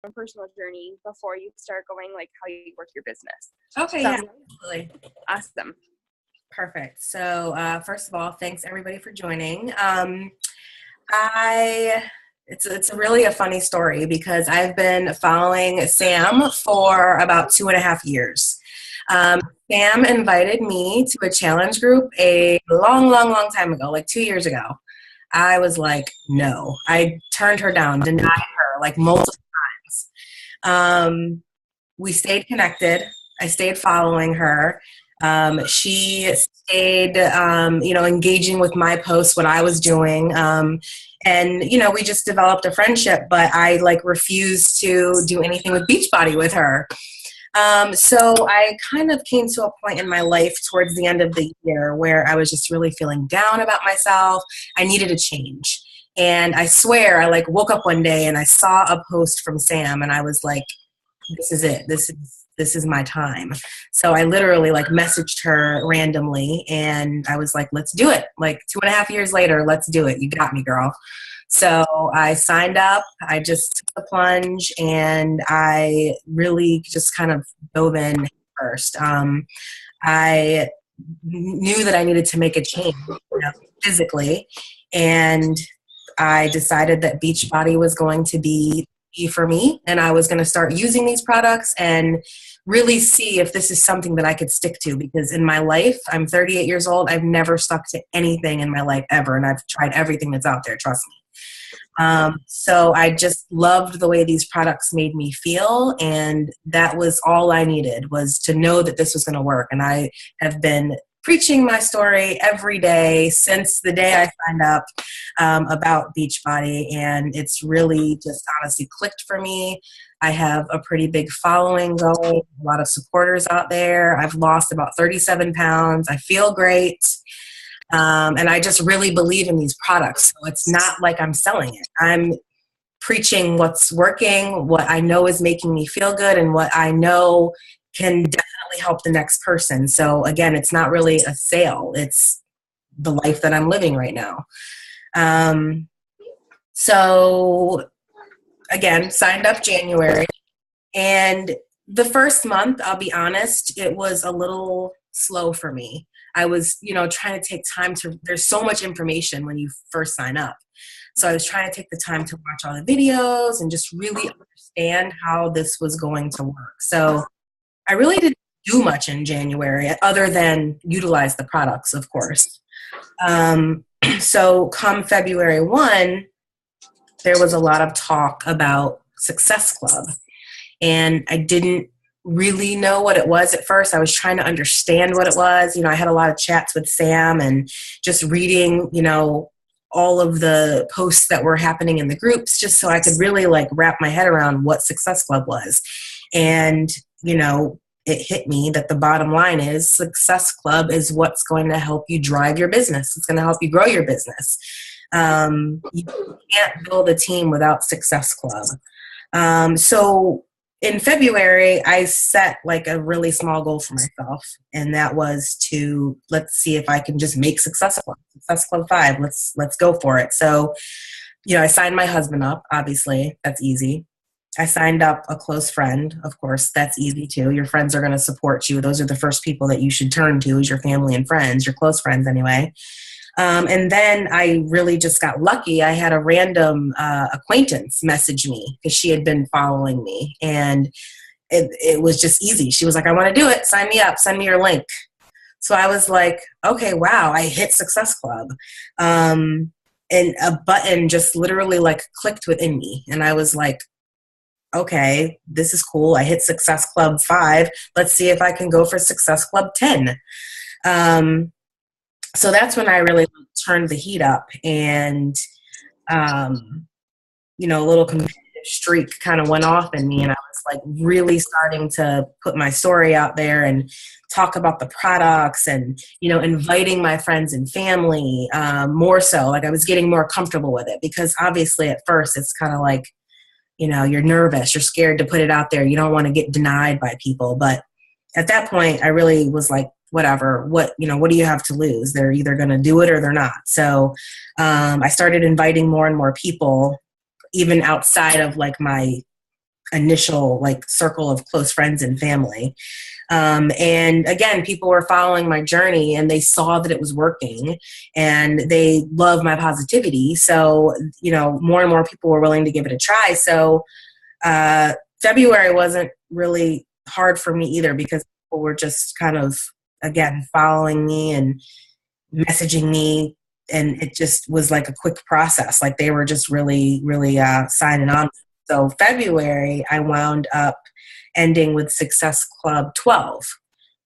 personal journey before you start going like how you work your business. Okay, yeah, absolutely. Awesome. Perfect. So first of all, thanks everybody for joining. It's really a funny story because I've been following Sam for about 2.5 years. Sam invited me to a challenge group a long time ago, like 2 years ago. I was like, no. I turned her down, denied her like multiple times. We stayed connected. I stayed following her. She stayed, engaging with my posts, what I was doing. And, we just developed a friendship, but I like refused to do anything with Beachbody with her. So I kind of came to a point in my life towards the end of the year where I was just really feeling down about myself. I needed a change. And I swear, I like woke up one day and I saw a post from Sam and I was like, this is it. This is my time. So I literally like messaged her randomly and I was like, let's do it. Like 2.5 years later, let's do it. You got me, girl. So I signed up, I just took the plunge and I really just kind of dove in first. I knew that I needed to make a change, physically. And I decided that Beachbody was going to be for me and I was going to start using these products and really see if this is something that I could stick to, because in my life, I'm 38 years old, I've never stuck to anything in my life ever, and I've tried everything that's out there, trust me. So I just loved the way these products made me feel, and that was all I needed, was to know that this was going to work. And I have been preaching my story every day since the day I signed up about Beachbody, and it's really just honestly clicked for me. I have a pretty big following going, a lot of supporters out there. I've lost about 37 pounds. I feel great. And I just really believe in these products. So it's not like I'm selling it. I'm preaching what's working, what I know is making me feel good, and what I know can definitely help the next person. So again, it's not really a sale. It's the life that I'm living right now. So again, signed up January. And the first month, I'll be honest, it was a little slow for me. I was, trying to take time there's so much information when you first sign up. So I was trying to take the time to watch all the videos and just really understand how this was going to work. So I really didn't do much in January other than utilize the products, of course. So come February 1, there was a lot of talk about Success Club. And I didn't really know what it was at first. I was trying to understand what it was. I had a lot of chats with Sam and just reading, all of the posts that were happening in the groups, just so I could really like wrap my head around what Success Club was. And, it hit me that the bottom line is Success Club is what's going to help you drive your business. It's going to help you grow your business. You can't build a team without Success Club. So in February, I set like a really small goal for myself, and that was to, let's see if I can just make Success Club 5. Let's go for it. So, I signed my husband up, obviously, that's easy. I signed up a close friend, of course, that's easy too. Your friends are going to support you. Those are the first people that you should turn to, is your family and friends, your close friends anyway. And then I really just got lucky. I had a random acquaintance message me because she had been following me, and it was just easy. She was like, I want to do it. Sign me up. Send me your link. So I was like, okay, wow, I hit Success Club. And a button just literally like clicked within me. And I was like, okay, this is cool. I hit Success Club 5. Let's see if I can go for Success Club 10. So that's when I really turned the heat up, and, a little competitive streak kind of went off in me, and I was like really starting to put my story out there and talk about the products and, inviting my friends and family more so. Like I was getting more comfortable with it, because obviously at first it's kind of like, you're nervous, you're scared to put it out there. You don't want to get denied by people. But at that point, I really was like, whatever, what do you have to lose? They're either going to do it or they're not. So I started inviting more and more people, even outside of like my initial like circle of close friends and family. And again, people were following my journey and they saw that it was working and they love my positivity. So, you know, more and more people were willing to give it a try. So February wasn't really hard for me either because people were just kind of, again, following me and messaging me. And it just was like a quick process. Like they were just really, really signing on. So February, I wound up ending with Success Club 12,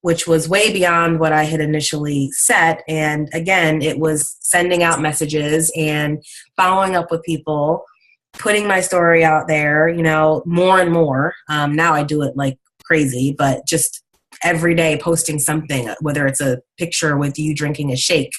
which was way beyond what I had initially set. And again, it was sending out messages and following up with people, putting my story out there, you know, more and more. Now I do it like crazy, but just every day posting something, whether it's a picture with you drinking a shake,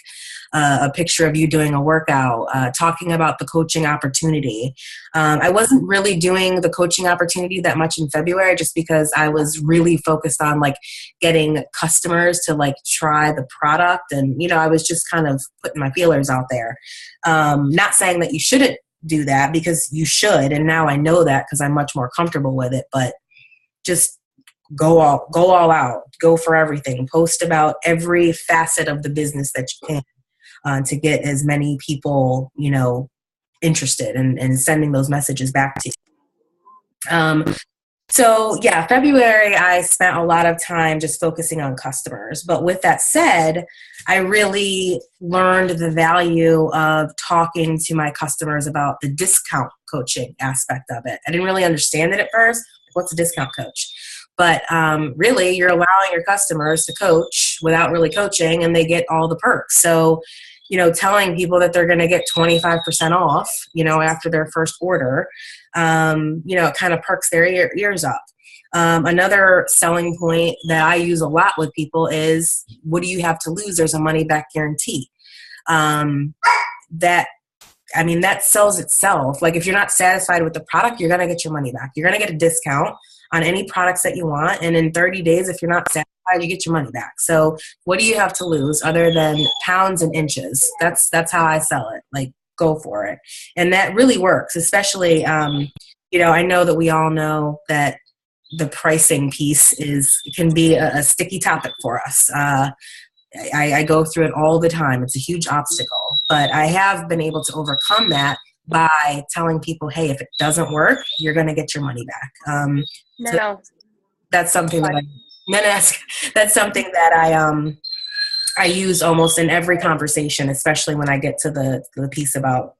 a picture of you doing a workout, talking about the coaching opportunity. I wasn't really doing the coaching opportunity that much in February just because I was really focused on like getting customers to like try the product. And, you know, I was just kind of putting my feelers out there. Not saying that you shouldn't do that because you should. And now I know that because I'm much more comfortable with it, but just go all out, go for everything, post about every facet of the business that you can. To get as many people, you know, interested and sending those messages back to you. So yeah, February, I spent a lot of time just focusing on customers. But with that said, I really learned the value of talking to my customers about the discount coaching aspect of it. I didn't really understand it at first. What's a discount coach? But really, you're allowing your customers to coach without really coaching, and they get all the perks. So, you know, telling people that they're going to get 25% off, you know, after their first order, you know, it kind of perks their ears up. Another selling point that I use a lot with people is, what do you have to lose? There's a money back guarantee. That sells itself. Like if you're not satisfied with the product, you're going to get your money back. You're going to get a discount on any products that you want. And in 30 days, if you're not satisfied, you get your money back. So what do you have to lose other than pounds and inches? That's how I sell it. Like, go for it. And that really works, especially, you know, I know that we all know that the pricing piece can be a sticky topic for us. I go through it all the time. It's a huge obstacle, but I have been able to overcome that by telling people, hey, if it doesn't work, you're going to get your money back. So that's something that's something that I use almost in every conversation, especially when I get to the piece about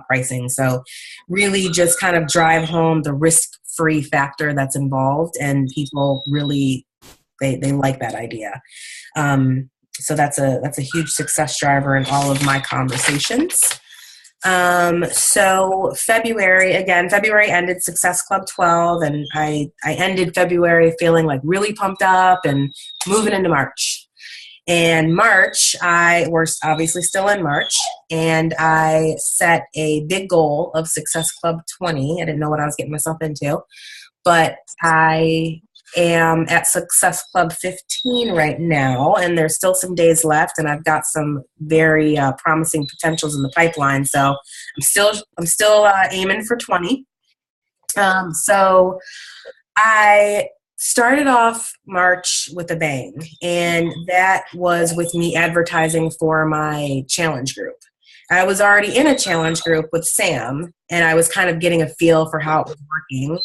pricing. So really just kind of drive home the risk-free factor that's involved, and people really, they like that idea. So that's a huge success driver in all of my conversations. So February ended Success Club 12, and I ended February feeling like really pumped up and moving into March. And March, we're obviously still in March, and I set a big goal of Success Club 20. I didn't know what I was getting myself into, but I am at Success Club 15 right now, and there's still some days left, and I've got some very promising potentials in the pipeline. So I'm still aiming for 20. So I started off March with a bang, and that was with me advertising for my challenge group. I was already in a challenge group with Sam, and I was kind of getting a feel for how it was working,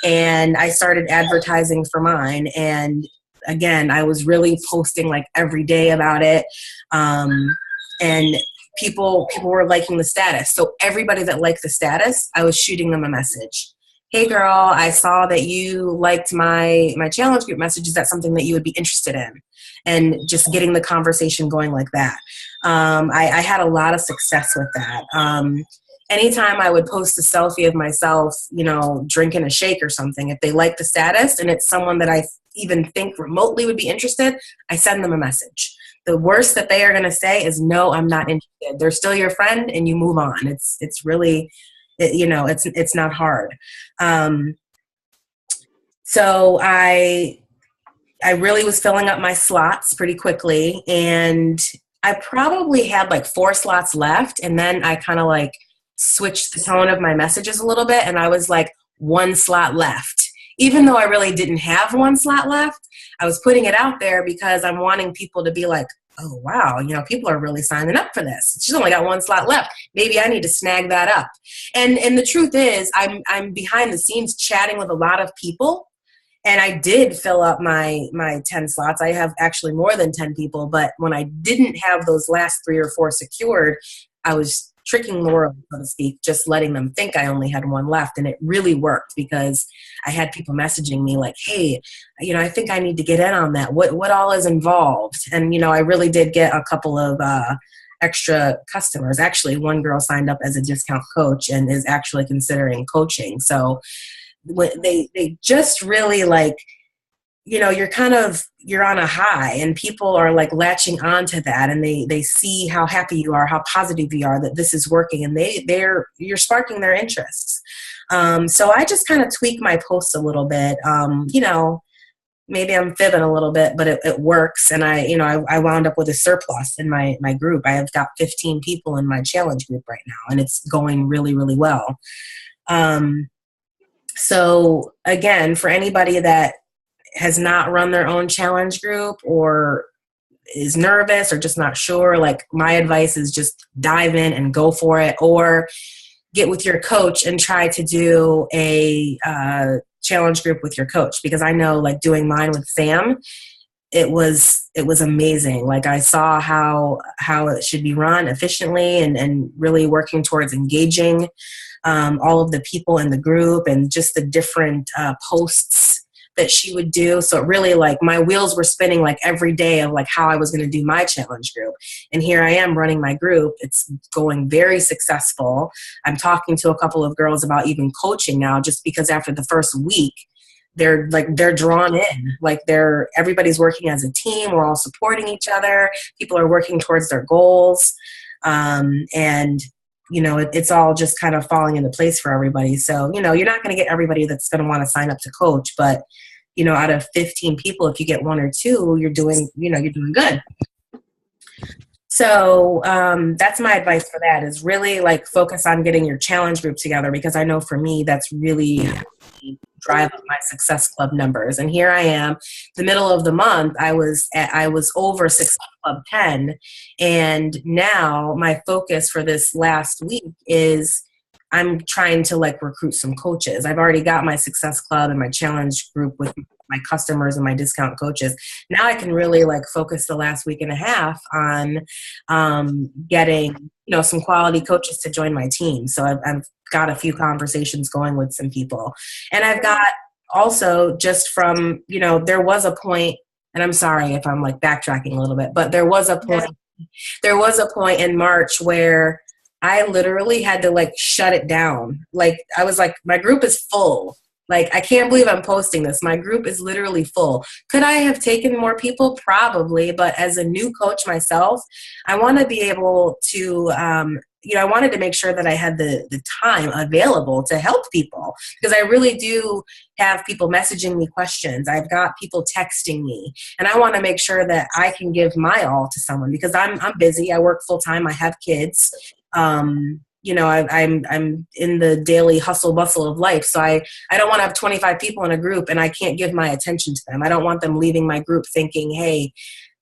and I started advertising for mine. And again, I was really posting like every day about it, and people were liking the status. So everybody that liked the status, I was shooting them a message. Hey girl, I saw that you liked my challenge group message. Is that something that you would be interested in? And just getting the conversation going like that. I had a lot of success with that. Anytime I would post a selfie of myself, you know, drinking a shake or something, if they like the status and it's someone that I even think remotely would be interested, I send them a message. The worst that they are going to say is, no, I'm not interested. They're still your friend, and you move on. It's really, you know, it's not hard. So I really was filling up my slots pretty quickly, and I probably had like 4 slots left. And then I kind of like switched the tone of my messages a little bit. And I was like, 1 slot left. Even though I really didn't have 1 slot left, I was putting it out there because I'm wanting people to be like, oh, wow, you know, people are really signing up for this. She's only got 1 slot left. Maybe I need to snag that up. And the truth is, I'm behind the scenes chatting with a lot of people. And I did fill up my 10 slots. I have actually more than 10 people. But when I didn't have those last 3 or 4 secured, I was tricking the world, so to speak, just letting them think I only had 1 left. And it really worked because I had people messaging me like, hey, you know, I think I need to get in on that. What all is involved? And, you know, I really did get a couple of extra customers. Actually, one girl signed up as a discount coach and is actually considering coaching. So they just really like, you know, you're on a high and people are like latching onto that and they see how happy you are, how positive you are that this is working, and you're sparking their interests. So I just kind of tweak my posts a little bit. You know, maybe I'm fibbing a little bit, but it works. And I wound up with a surplus in my group. I have got 15 people in my challenge group right now, and it's going really, really well. So again, for anybody that has not run their own challenge group or is nervous or just not sure, like my advice is just dive in and go for it, or get with your coach and try to do a challenge group with your coach. Because I know, like doing mine with Sam, it was amazing. Like I saw how it should be run efficiently and really working towards engaging all of the people in the group and just the different posts that she would do. So it really, like, my wheels were spinning like every day of like how I was going to do my challenge group. And here I am running my group. It's going very successful. I'm talking to a couple of girls about even coaching now, just because after the first week, they're drawn in, like everybody's working as a team. We're all supporting each other. People are working towards their goals. And you know, it's all just kind of falling into place for everybody. So, you know, you're not going to get everybody that's going to want to sign up to coach, but, you know, out of 15 people, if you get 1 or 2, you're doing good. So that's my advice for that, is really like focus on getting your challenge group together, because I know for me, that's really drive up my Success Club numbers. And here I am, the middle of the month, I was over Success Club 10. And now my focus for this last week is I'm trying to like recruit some coaches. I've already got my Success Club and my challenge group with my customers and my discount coaches. Now I can really like focus the last week and a half on getting, you know, some quality coaches to join my team. So I've got a few conversations going with some people. And I've got also, just from, you know, there was a point, and I'm sorry if I'm like backtracking a little bit, but there was a point in March where I literally had to like shut it down. Like I was like, my group is full. Like, I can't believe I'm posting this. My group is literally full. Could I have taken more people? Probably. But as a new coach myself, I want to be able to, you know, I wanted to make sure that I had the time available to help people, because I really do have people messaging me questions. I've got people texting me, and I want to make sure that I can give my all to someone, because I'm busy. I work full time. I have kids. You know, I'm in the daily hustle bustle of life. So I don't want to have 25 people in a group and I can't give my attention to them. I don't want them leaving my group thinking, hey,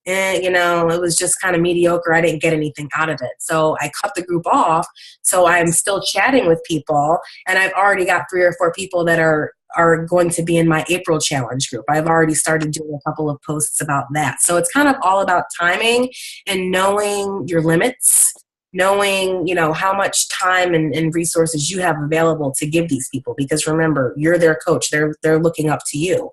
you know, it was just kind of mediocre. I didn't get anything out of it. So I cut the group off. So I'm still chatting with people, and I've already got 3 or 4 people that are going to be in my April challenge group. I've already started doing a couple of posts about that. So it's kind of all about timing and knowing your limits, knowing, you know, how much time and resources you have available to give these people, because remember, you're their coach. They're looking up to you.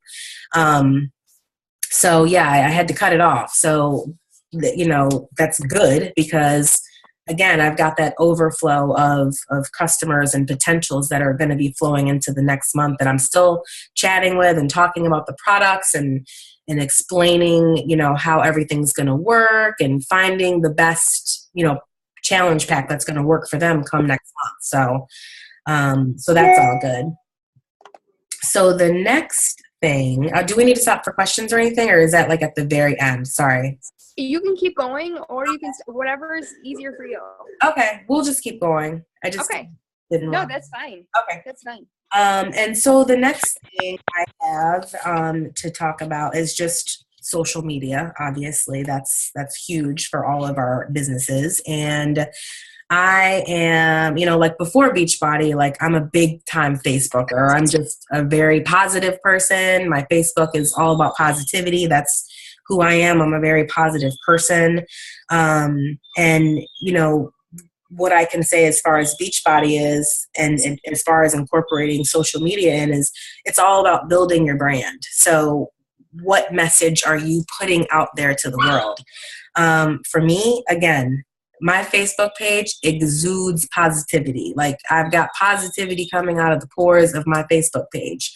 So yeah, I had to cut it off. So, you know, that's good, because again, I've got that overflow of customers and potentials that are going to be flowing into the next month that I'm still chatting with and talking about the products and explaining, you know, how everything's going to work and finding the best, you know, challenge pack that's going to work for them come next month. So that's all good. So the next thing, do we need to stop for questions or anything, or is that like at the very end? Sorry. You can keep going, or you can, whatever is easier for you. Okay, we'll just keep going. I just okay. didn't. No, that's fine. Okay, that's fine. And so the next thing I have to talk about is just social media. Obviously, that's huge for all of our businesses. And I am, like before Beachbody, like I'm a big time Facebooker. I'm just a very positive person. My Facebook is all about positivity. That's who I am. I'm a very positive person. And, what I can say as far as Beachbody is, and as far as incorporating social media in, is it's all about building your brand. So what message are you putting out there to the world? For me, again, my Facebook page exudes positivity. Like I've got positivity coming out of the pores of my Facebook page.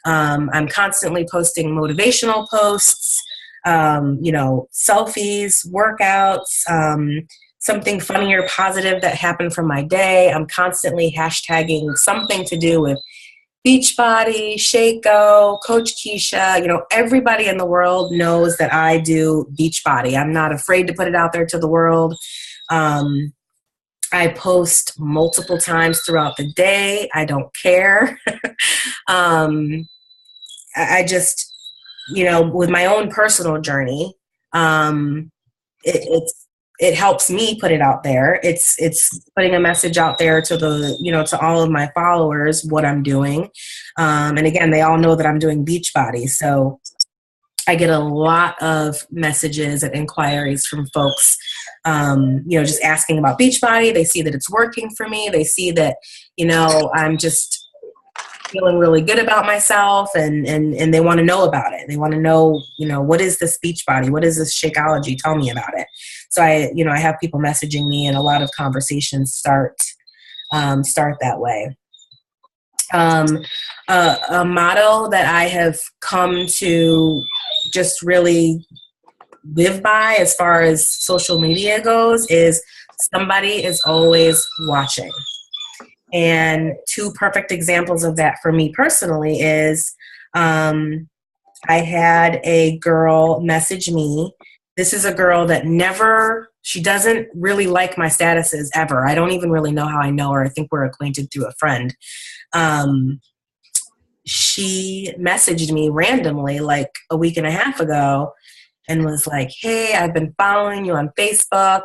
I'm constantly posting motivational posts, selfies, workouts, something funny or positive that happened from my day. I'm constantly hashtagging something to do with Beachbody, Shaco, Coach Keisha. Everybody in the world knows that I do Beachbody. I'm not afraid to put it out there to the world. I post multiple times throughout the day. I don't care. I just, with my own personal journey, it helps me put it out there. It's putting a message out there to to all of my followers, what I'm doing. And again, they all know that I'm doing Beachbody. So I get a lot of messages and inquiries from folks, just asking about Beachbody. They see that it's working for me. They see that, I'm just feeling really good about myself, and they want to know about it. They want to know, what is this Beachbody? What is this Shakeology? Tell me about it. So I have people messaging me, and a lot of conversations start that way. A motto that I have come to just really live by as far as social media goes is somebody is always watching. And two perfect examples of that for me personally is I had a girl message me. This is a girl that she doesn't really like my statuses ever. I don't even really know how I know her. I think we're acquainted through a friend. She messaged me randomly like a week and a half ago and was like, hey, I've been following you on Facebook.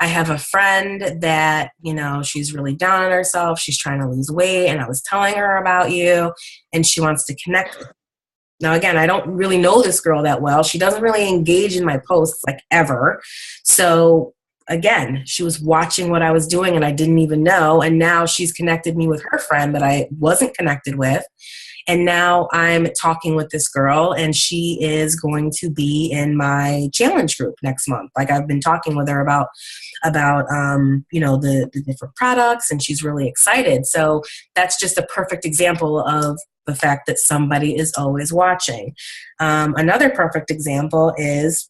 I have a friend that, she's really down on herself. She's trying to lose weight, and I was telling her about you, and she wants to connect with you. Now, again, I don't really know this girl that well. She doesn't really engage in my posts like ever. So again, she was watching what I was doing and I didn't even know. And now she's connected me with her friend that I wasn't connected with. And now I'm talking with this girl, and she is going to be in my challenge group next month. Like I've been talking with her about the different products, and she's really excited. So that's just a perfect example of the fact that somebody is always watching. Another perfect example is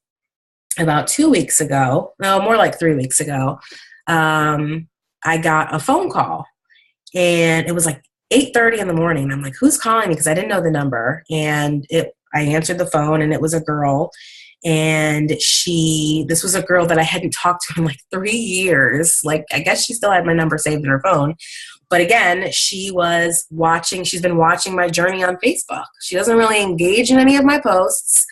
about 2 weeks ago, no, more like 3 weeks ago, I got a phone call, and it was like 8:30 in the morning. I'm like, who's calling me? Because I didn't know the number. And I answered the phone, and it was a girl. And this was a girl that I hadn't talked to in like 3 years. Like, I guess she still had my number saved in her phone. But again, she's been watching my journey on Facebook. She doesn't really engage in any of my posts.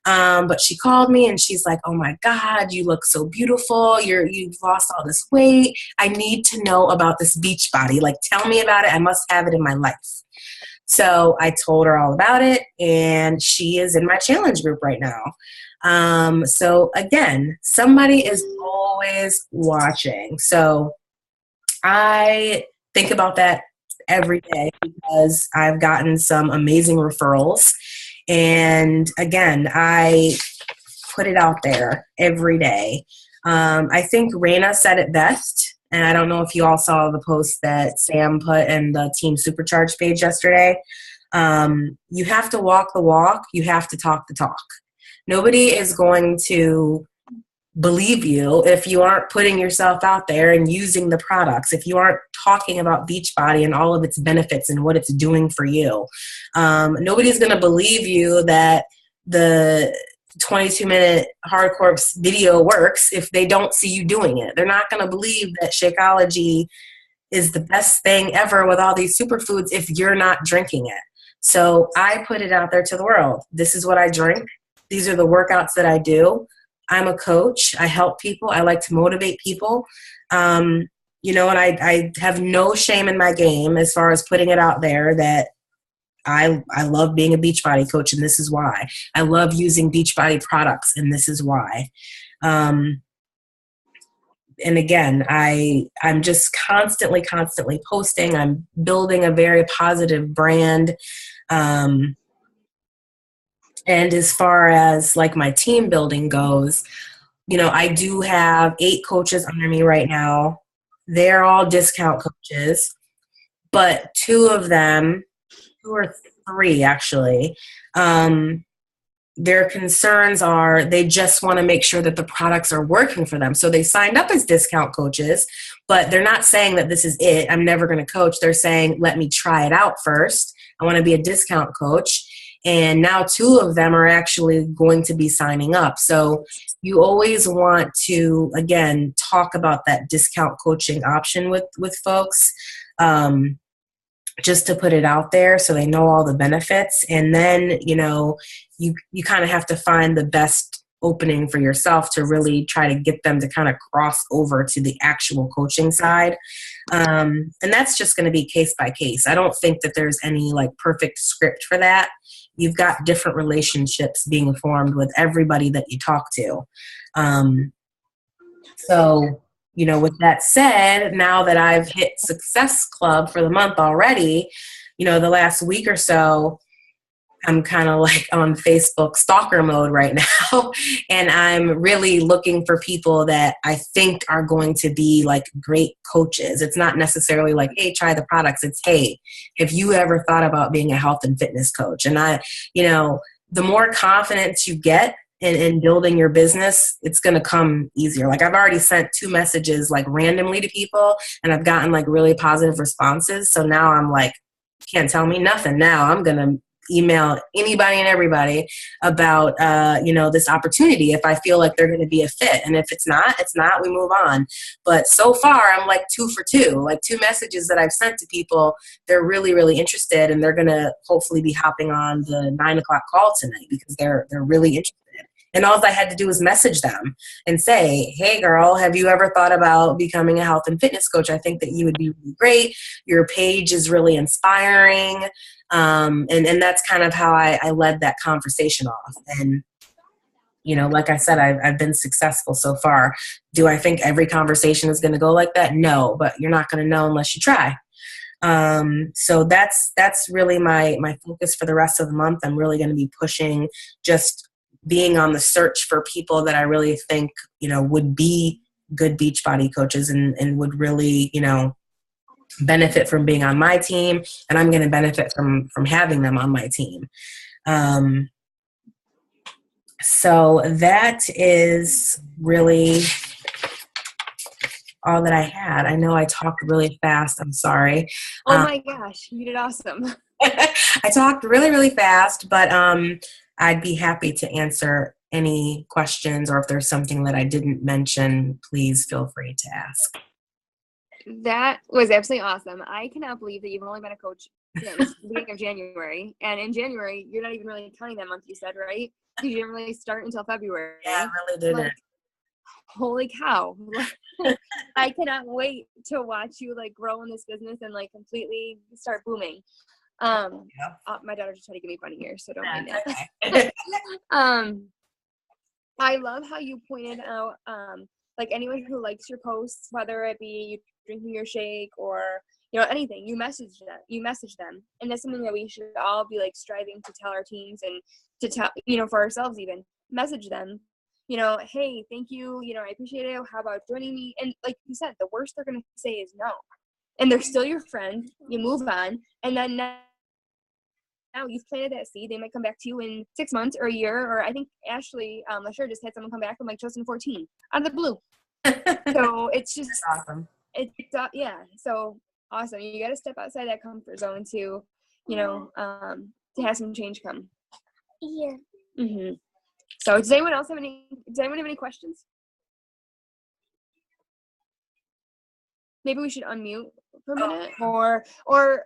But she called me and she's like, oh my God, you look so beautiful. You've lost all this weight. I need to know about this Beachbody. Like, tell me about it. I must have it in my life. So I told her all about it, and she is in my challenge group right now. So again, somebody is always watching. So I think about that every day because I've gotten some amazing referrals. And again, I put it out there every day. I think Raina said it best, and I don't know if you all saw the post that Sam put in the Team Supercharged page yesterday. You have to walk the walk. You have to talk the talk. Nobody is going to believe you if you aren't putting yourself out there and using the products, if you aren't talking about Beachbody and all of its benefits and what it's doing for you. Nobody's going to believe you that the 22-minute hardcore video works if they don't see you doing it. They're not going to believe that Shakeology is the best thing ever with all these superfoods if you're not drinking it. So I put it out there to the world. This is what I drink. These are the workouts that I do. I'm a coach. I help people. I like to motivate people. You know, and I have no shame in my game as far as putting it out there that I love being a Beachbody coach, and this is why. I love using Beachbody products, and this is why. And again, I'm just constantly posting. I'm building a very positive brand. And as far as like my team building goes, you know, I do have 8 coaches under me right now. They're all discount coaches, but 2 of them, 2 or 3 actually, their concerns are they just want to make sure that the products are working for them. So they signed up as discount coaches, but they're not saying that this is it. I'm never going to coach. They're saying, let me try it out first. I want to be a discount coach. And now 2 of them are actually going to be signing up. So you always want to, again, talk about that discount coaching option with folks. Just to put it out there so they know all the benefits. And then, you know, you kind of have to find the best opening for yourself to really try to get them to kind of cross over to the actual coaching side. And that's just going to be case by case. I don't think that there's any like perfect script for that. You've got different relationships being formed with everybody that you talk to. So, you know, with that said, now that I've hit Success Club for the month already, you know, the last week or so, I'm kind of like on Facebook stalker mode right now. And I'm really looking for people that I think are going to be like great coaches. It's not necessarily like, hey, try the products. It's, hey, have you ever thought about being a health and fitness coach? And you know, the more confidence you get in building your business, it's going to come easier. Like I've already sent 2 messages like randomly to people, and I've gotten like really positive responses. So now I'm like, can't tell me nothing. Now I'm going to email anybody and everybody about, you know, this opportunity if I feel like they're going to be a fit. And if it's not, we move on. But so far I'm like 2 for 2, like 2 messages that I've sent to people. They're really, really interested, and they're going to hopefully be hopping on the 9:00 call tonight because they're really interested. And all I had to do was message them and say, hey, girl, have you ever thought about becoming a health and fitness coach? I think that you would be really great. Your page is really inspiring. And that's kind of how I led that conversation off. And, you know, like I said, I've been successful so far. Do I think every conversation is going to go like that? No, but you're not going to know unless you try. So that's really my focus for the rest of the month. I'm really going to be pushing just being on the search for people that I really think, you know, would be good Beachbody coaches and would really, you know, benefit from being on my team. And I'm going to benefit from having them on my team. So that is really all that I had. I know I talked really fast. I'm sorry. Oh my gosh, you did awesome. I talked really, really fast, but I'd be happy to answer any questions, or if there's something that I didn't mention, please feel free to ask. That was absolutely awesome. I cannot believe that you've only been a coach since the beginning of January. And in January, you're not even really counting that month, you said, right? You didn't really start until February. Yeah, I really didn't. Like, holy cow. I cannot wait to watch you like grow in this business and like completely start booming. My daughter just tried to give me funny ears, so don't mind that. I love how you pointed out like anyone who likes your posts, whether it be you drinking your shake or, you know, anything, you message them. And that's something that we should all be like striving to tell our teams and to tell, you know, for ourselves even. Message them, you know, hey, thank you, you know, I appreciate it. How about joining me? And like you said, the worst they're going to say is no. And they're still your friend. You move on. And then now you've planted that seed. They might come back to you in 6 months or a year. Or I think Ashley, Lasher just had someone come back from like 2014 out of the blue. So it's just awesome. It's yeah. So awesome. You got to step outside that comfort zone to, you know, to have some change come. Yeah. Mm-hmm. So does anyone have any questions? Maybe we should unmute for a minute, or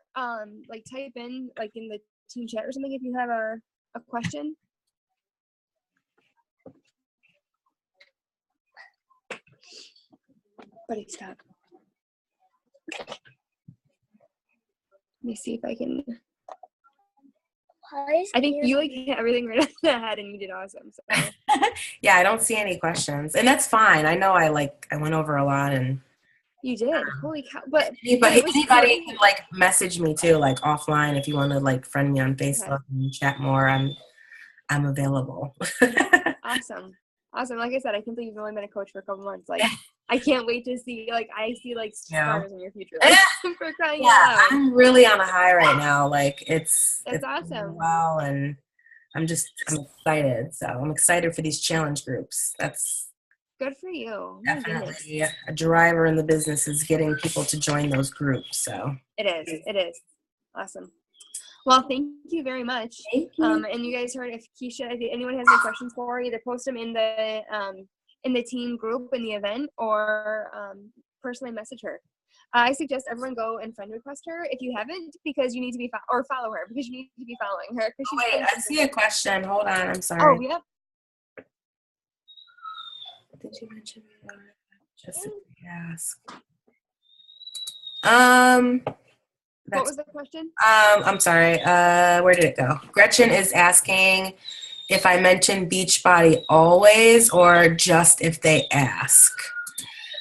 like type in like in the team chat or something if you have a question. Buddy, stop. Let me see if I can. I think you like hit everything right on the head, and you did awesome. So. Yeah, I don't see any questions, and that's fine. I know I went over a lot, and you did. Holy cow! But anybody can like message me too, like offline if you want to like friend me on Facebook and chat more. I'm available. Awesome. Like I said, I can't believe you've only been a coach for a couple months. Like, I can't wait to see. Like, I see like stars in your future. Like, for crying out loud. I'm really on a high right now. Like, it's awesome. Wow, and I'm excited. So I'm excited for these challenge groups. That's good for you. Definitely a driver in the business is getting people to join those groups. So it is awesome. Well, thank you very much. Thank you. And you guys heard, if anyone has any questions for her, either post them in the team group in the event, or personally message her. I suggest everyone go and friend request her if you haven't, because you need to be or follow her because you need to be following her. Wait, I see a question. Hold on, I'm sorry. Oh yeah. Did you mention just ask? What was the question? I'm sorry. Where did it go? Gretchen is asking if I mention Beachbody always or just if they ask.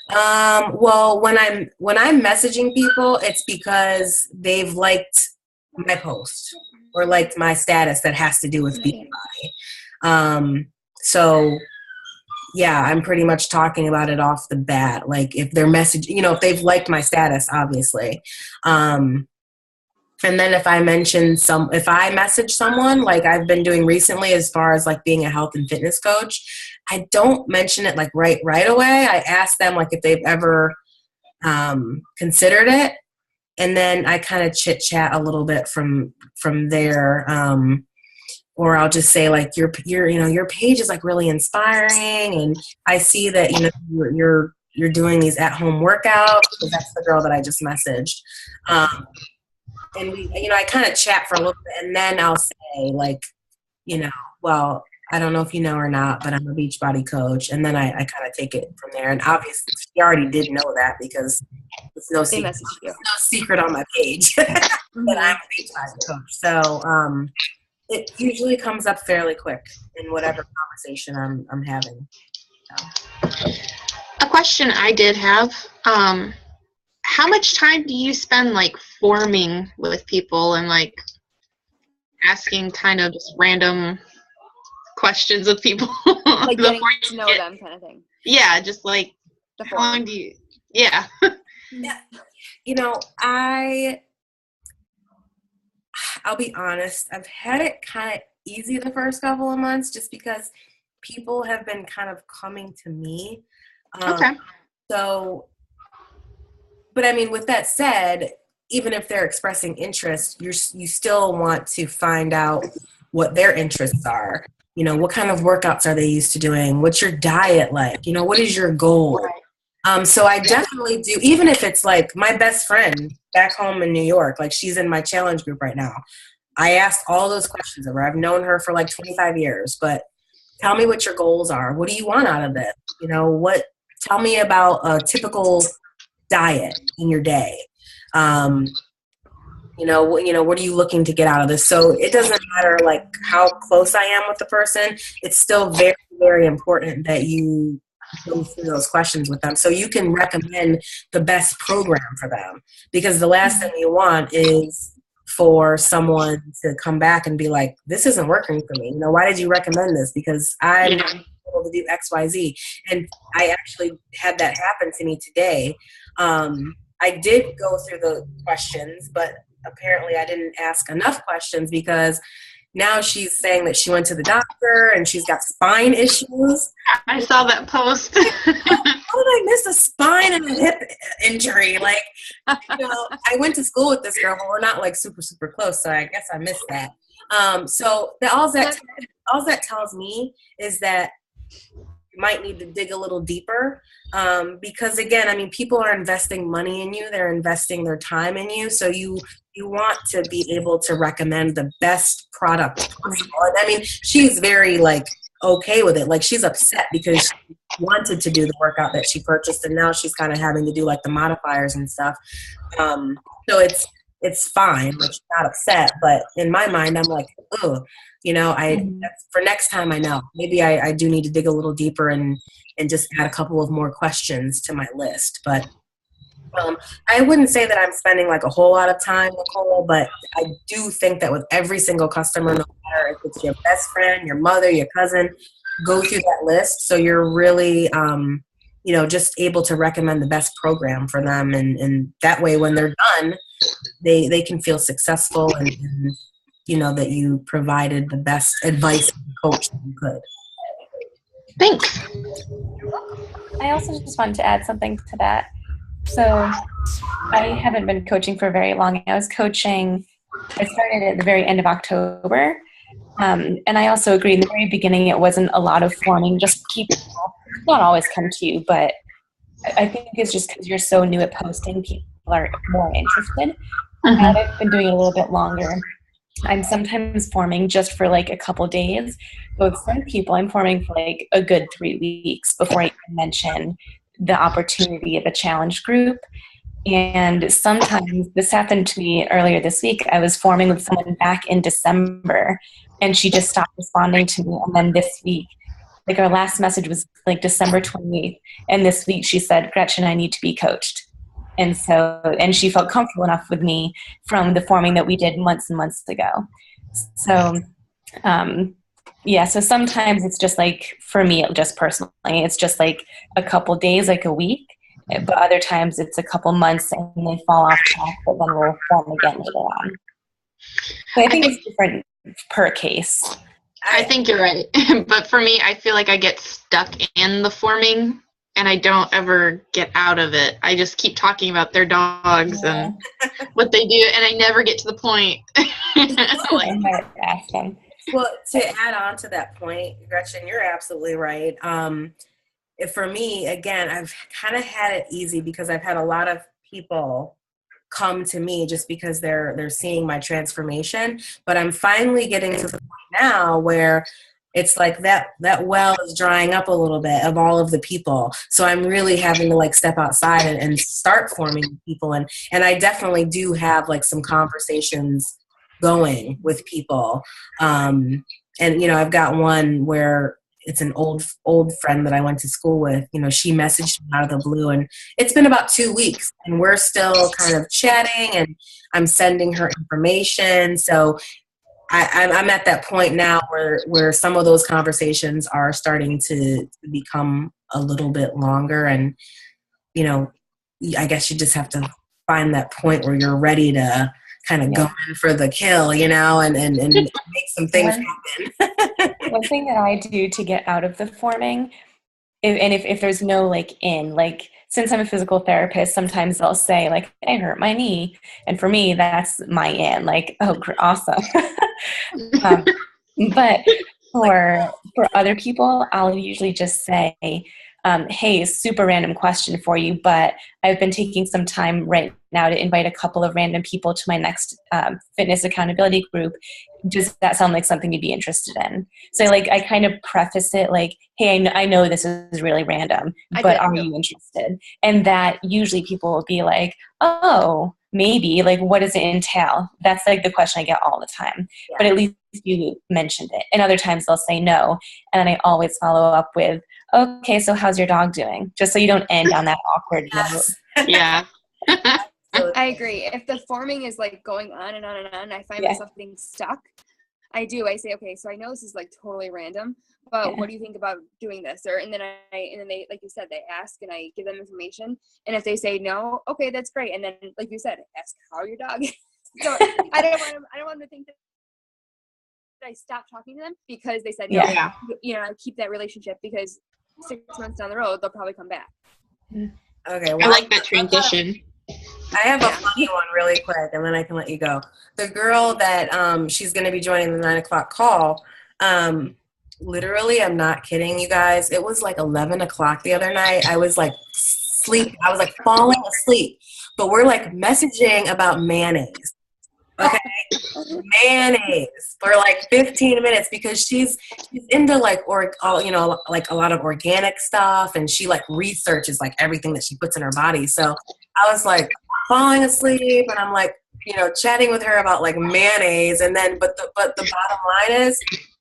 Well, when I'm messaging people, it's because they've liked my post or liked my status that has to do with Beachbody. So yeah, I'm pretty much talking about it off the bat. Like if they're messaging, if they've liked my status, obviously. And then if I message someone, like I've been doing recently as far as like being a health and fitness coach, I don't mention it like right away. I ask them like if they've ever considered it. And then I kind of chit chat a little bit from there. Or I'll just say like your page is like really inspiring, and I see that you're doing these at home workouts, because that's the girl that I just messaged. And we, I kind of chat for a little bit, and then I'll say like, well, I don't know if you know or not, but I'm a Beachbody coach, and then I kind of take it from there. And obviously, she already did know that because it's no secret on my page that I'm a Beachbody coach. So it usually comes up fairly quick in whatever conversation I'm having. So. A question I did have. How much time do you spend like forming with people and like asking kind of just random questions with people? Like getting to know them kind of thing. Yeah, just like how long do you yeah. I'll be honest, I've had it kind of easy the first couple of months just because people have been kind of coming to me. Okay. So, but I mean, with that said, even if they're expressing interest, you still want to find out what their interests are. What kind of workouts are they used to doing? What's your diet like? What is your goal? Right. So I definitely do, even if it's like my best friend back home in New York, like she's in my challenge group right now. I asked all those questions of her. I've known her for like 25 years, but tell me what your goals are. What do you want out of it? Tell me about a typical diet in your day. What are you looking to get out of this? So it doesn't matter like how close I am with the person. It's still very, very important that you go through those questions with them so you can recommend the best program for them, because the last thing you want is for someone to come back and be like, this isn't working for me. Why did you recommend this? Because I'm not able to do XYZ. And I actually had that happen to me today. I did go through the questions, but apparently I didn't ask enough questions, because now she's saying that she went to the doctor and she's got spine issues. I saw that post. How did I miss a spine and a hip injury? Like, I went to school with this girl, but we're not like super, super close. So I guess I missed that. So all that tells me is that you might need to dig a little deeper, because again, I mean, people are investing money in you, they're investing their time in you, so you want to be able to recommend the best product possible. And I mean, she's very like okay with it. Like, she's upset because she wanted to do the workout that she purchased, and now she's kind of having to do like the modifiers and stuff. So it's fine. Like, she's not upset, but in my mind, I'm like, oh, you know, that's, for next time, I know maybe I do need to dig a little deeper and just add a couple of more questions to my list. But I wouldn't say that I'm spending like a whole lot of time, Nicole, but I do think that with every single customer, no matter if it's your best friend, your mother, your cousin, go through that list. So you're really, you know, just able to recommend the best program for them. And that way, when they're done, they can feel successful and you know, that you provided the best advice and coach that you could. Thanks. I also just wanted to add something to that. So I haven't been coaching for very long. I started at the very end of October. And I also agree in the very beginning, it wasn't a lot of forming, just people not always come to you, but I think it's just because you're so new at posting, people are more interested. And I've been doing it a little bit longer. I'm sometimes forming just for like a couple days. But with some people, I'm forming for like a good 3 weeks before I even mention the opportunity of a challenge group. And sometimes, this happened to me earlier this week, I was forming with someone back in December and she just stopped responding to me. And then this week, like our last message was like December 28th. And this week she said, Gretchen, I need to be coached. And she felt comfortable enough with me from the forming that we did months and months ago. So, so sometimes it's just like, for me, just personally, it's just like a couple days, like a week. But other times it's a couple months and they fall off track, but then we'll form again later on. So I think it's different per case. I think you're right. But for me, I feel like I get stuck in the forming and I don't ever get out of it. I just keep talking about their dogs and what they do, and I never get to the point. Well, to add on to that point, Gretchen, you're absolutely right. For me, again, I've kind of had it easy because I've had a lot of people come to me just because they're seeing my transformation. But I'm finally getting to the point now where it's like that well is drying up a little bit of all of the people. So I'm really having to like step outside and start forming people. And I definitely do have like some conversations going with people. And, you know, I've got one where it's an old friend that I went to school with. You know, she messaged me out of the blue, and it's been about 2 weeks and we're still kind of chatting and I'm sending her information. So I'm at that point now where some of those conversations are starting to become a little bit longer. And, you know, I guess you just have to find that point where you're ready to kind of go in for the kill, you know, and make some things happen. One thing that I do to get out of the forming, if there's no like since I'm a physical therapist, sometimes they'll say like, I hurt my knee. And for me, that's my in, like, oh, awesome. But for other people, I'll usually just say, hey, super random question for you, but I've been taking some time right now to invite a couple of random people to my next fitness accountability group. Does that sound like something you'd be interested in? So like I kind of preface it like, hey, I know this is really random, but are you interested? And that usually people will be like, oh, maybe, like what does it entail? That's like the question I get all the time. Yeah. But at least you mentioned it. And other times they'll say no. And then I always follow up with, okay, so how's your dog doing? Just so you don't end on that awkward note. Yeah. I agree. If the forming is like going on and on and on, I find myself being stuck. I say, okay, so I know this is like totally random, but what do you think about doing this? And then they, like you said, they ask and I give them information. And if they say no, okay, that's great. And then, like you said, ask how your dog is. So I don't want them to think that I stopped talking to them because they said no. Yeah. You know, keep that relationship because 6 months down the road, they'll probably come back. Okay. Well, I like that transition. I have a funny one really quick, and then I can let you go. The girl that she's going to be joining the 9 o'clock call, literally, I'm not kidding you guys. It was like 11 o'clock the other night. I was like sleep. I was like falling asleep. But we're like messaging about mayonnaise. Okay, mayonnaise for like 15 minutes because she's into like like a lot of organic stuff, and she like researches like everything that she puts in her body. So I was like falling asleep, and I'm like chatting with her about like mayonnaise, and then but the bottom line is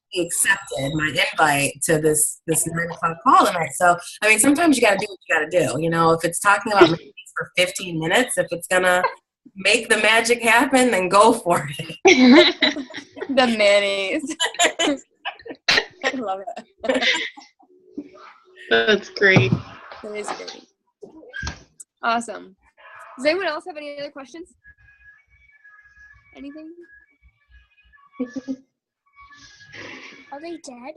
he accepted my invite to this 9 o'clock call tonight. So I mean, sometimes you got to do what you got to do. If it's talking about mayonnaise for 15 minutes, if it's gonna make the magic happen, then go for it. The mayonnaise. I love it. That's great. That is great. Awesome. Does anyone else have any other questions? Anything? Are they dead?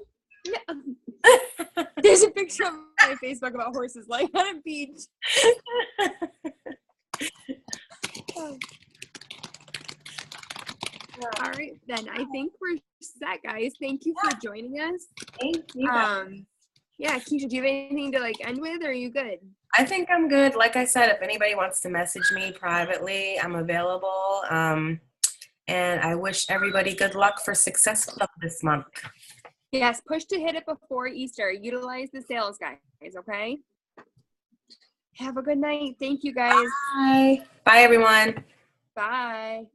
No. There's a picture on my Facebook about horses lying on a beach. Oh. All right, then. I think we're set, guys. Thank you for joining us. Thank you. Yeah, Keisha, do you have anything to end with, or are you good? I think I'm good. Like I said, if anybody wants to message me privately, I'm available. And I wish everybody good luck for Success Club this month. Yes, push to hit it before Easter. Utilize the sales, guys, okay? Have a good night. Thank you, guys. Bye. Bye, everyone. Bye.